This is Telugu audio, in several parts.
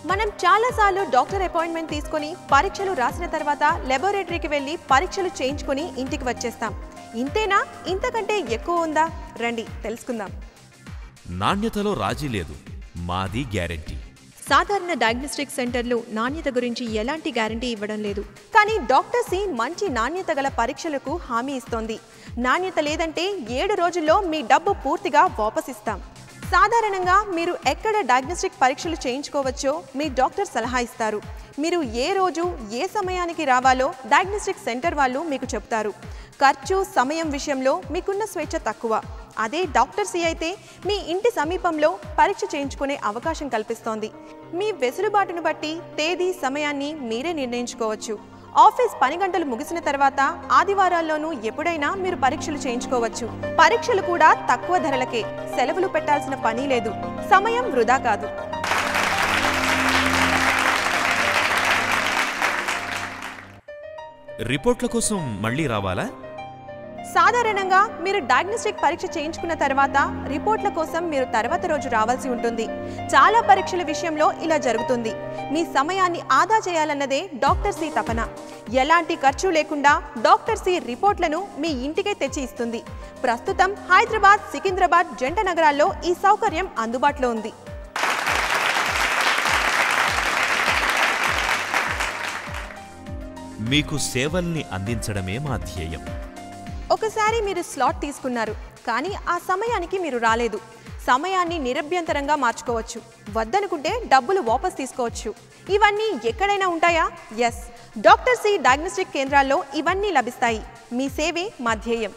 మనం చాలాసార్లు డాక్టర్ అపాయింట్మెంట్ తీసుకొని పరీక్షలు రాసిన తర్వాత లాబొరేటరీకి వెళ్ళి పరీక్షలు చేయించుకొని ఇంటికి వచ్చేస్తాం. ఇంతేనా? ఇంతకంటే ఎక్కువ ఉందా? రండి తెలుసుకుందాం. నాణ్యతలో రాజీ లేదు, మాది గ్యారెంటీ. సాధారణ డయాగ్నోస్టిక్ సెంటర్లు నాణ్యత గురించి ఎలాంటి గ్యారంటీ ఇవ్వడం లేదు. కానీ డాక్టర్ సి మంచి నాణ్యత గల పరీక్షలకు హామీ ఇస్తోంది. నాణ్యత లేదంటే 7 రోజుల్లో మీ డబ్బు పూర్తిగా వాపసిస్తాం. సాధారణంగా మీరు ఎక్కడ డయాగ్నోస్టిక్ పరీక్షలు చేయించుకోవచ్చో మీ డాక్టర్ సలహా ఇస్తారు. మీరు ఏ రోజు ఏ సమయానికి రావాలో డయాగ్నోస్టిక్ సెంటర్ వాళ్ళు మీకు చెప్తారు. ఖర్చు సమయం విషయంలో మీకున్న స్వేచ్ఛ తక్కువ. అదే డాక్టర్ సి అయితే మీ ఇంటి సమీపంలో పరీక్ష చేయించుకునే అవకాశం కల్పిస్తోంది. మీ వెసులుబాటును బట్టి తేదీ సమయాన్ని మీరే నిర్ణయించుకోవచ్చు. ఆఫీస్ పని గంటలు ముగిసిన తర్వాత ఆదివారాల్లోనూ ఎప్పుడైనా మీరు పరీక్షలు చేయించుకోవచ్చు. పరీక్షలు కూడా తక్కువ ధరలకే. సెలవులు పెట్టాల్సిన పని లేదు. సమయం వృధా కాదు. రిపోర్ట్ల కోసం మళ్ళీ రావాలా? సాధారణంగా మీరు డయాగ్నోస్టిక్ పరీక్ష చేయించుకున్న తర్వాత రిపోర్ట్ల కోసం మీరు తర్వాత రోజు రావాల్సి ఉంటుంది. చాలా పరీక్షల విషయంలో ఇలా జరుగుతుంది. మీ సమయాన్ని ఆదా చేయాలన్నదే డాక్టర్ సి తపన. ఎలాంటి ఖర్చు లేకుండా డాక్టర్ సి రిపోర్ట్లను మీ ఇంటికే తెచ్చి ఇస్తుంది. ప్రస్తుతం హైదరాబాద్, సికింద్రాబాద్ జంట నగరాల్లో ఈ సౌకర్యం అందుబాటులో ఉంది. మీకు సేవల్ని అందించడమే మా ధ్యేయం. ఒకసారి మీరు స్లాట్ తీసుకున్నారు, కానీ ఆ సమయానికి మీరు రాలేదు. సమయాన్ని నిరభ్యంతరంగా మార్చుకోవచ్చు. వద్దనుకుంటే డబ్బులు వాపస్ తీసుకోవచ్చు. ఇవన్నీ ఎక్కడైనా ఉంటాయా? ఎస్, డాక్టర్ సి డయాగ్నోస్టిక్ కేంద్రాల్లో ఇవన్నీ లభిస్తాయి. మీ సేవే మా ధ్యేయం.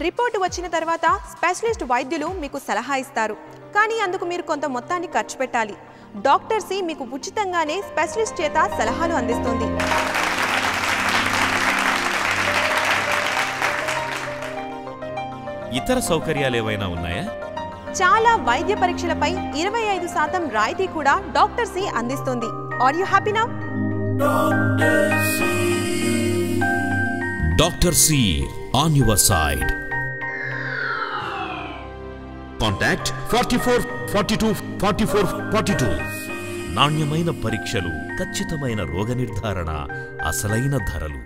రిపోర్టు వచ్చిన తర్వాత స్పెషలిస్ట్ వైద్యులు మీకు సలహా ఇస్తారు. కానీ అందుకు మీరు కొంత మొత్తాన్ని ఖర్చు పెట్టాలి. డాక్టర్ సి మీకు ఉచితంగానే స్పెషలిస్ట్ చేత సలహాలు అందిస్తుంది. ఇతర సౌకర్యాలు ఏవైనా ఉన్నాయా? చాలా వైద్య పరీక్షలపై 25% రాయితీ కూడా డాక్టర్ సి అందిస్తుంది. Are you happy now? Doctor C on your side. Contact 44 42 44 42. నాణ్యమైన పరీక్షలు, ఖచ్చితమైన రోగ నిర్ధారణ, అసలైన ధరలు.